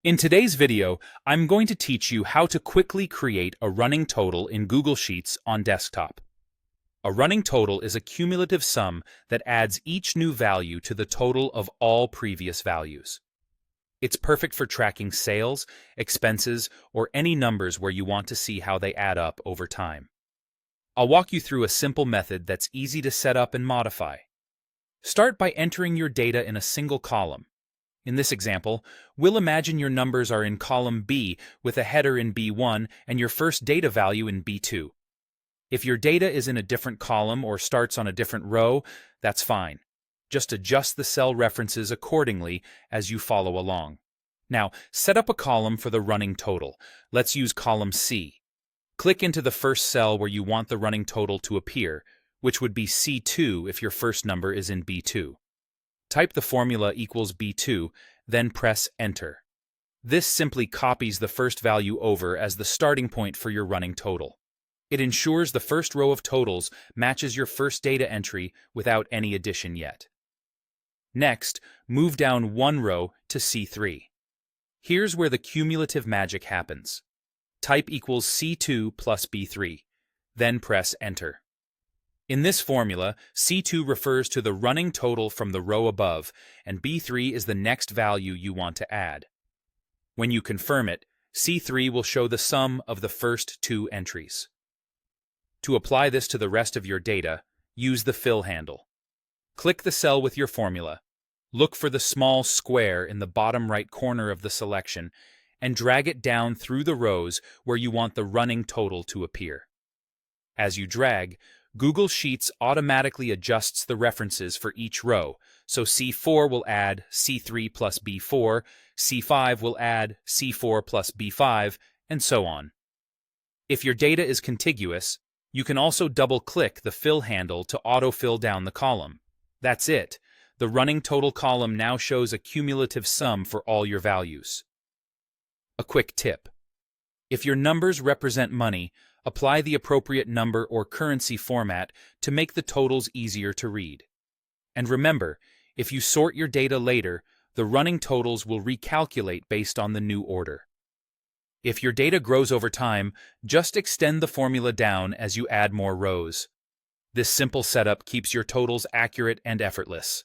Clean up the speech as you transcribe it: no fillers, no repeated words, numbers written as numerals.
In today's video, I'm going to teach you how to quickly create a running total in Google Sheets on desktop. A running total is a cumulative sum that adds each new value to the total of all previous values. It's perfect for tracking sales, expenses, or any numbers where you want to see how they add up over time. I'll walk you through a simple method that's easy to set up and modify. Start by entering your data in a single column. In this example, we'll imagine your numbers are in column B with a header in B1 and your first data value in B2. If your data is in a different column or starts on a different row, that's fine. Just adjust the cell references accordingly as you follow along. Now, set up a column for the running total. Let's use column C. Click into the first cell where you want the running total to appear, which would be C2 if your first number is in B2. Type the formula equals B2, then press Enter. This simply copies the first value over as the starting point for your running total. It ensures the first row of totals matches your first data entry without any addition yet. Next, move down one row to C3. Here's where the cumulative magic happens. Type equals C2 plus B3, then press Enter. In this formula, C2 refers to the running total from the row above, and B3 is the next value you want to add. When you confirm it, C3 will show the sum of the first two entries. To apply this to the rest of your data, use the fill handle. Click the cell with your formula, look for the small square in the bottom right corner of the selection, and drag it down through the rows where you want the running total to appear. As you drag, Google Sheets automatically adjusts the references for each row, so C4 will add C3 plus B4, C5 will add C4 plus B5, and so on. If your data is contiguous, you can also double-click the fill handle to autofill down the column. That's it. The running total column now shows a cumulative sum for all your values. A quick tip. If your numbers represent money, apply the appropriate number or currency format to make the totals easier to read. And remember, if you sort your data later, the running totals will recalculate based on the new order. If your data grows over time, just extend the formula down as you add more rows. This simple setup keeps your totals accurate and effortless.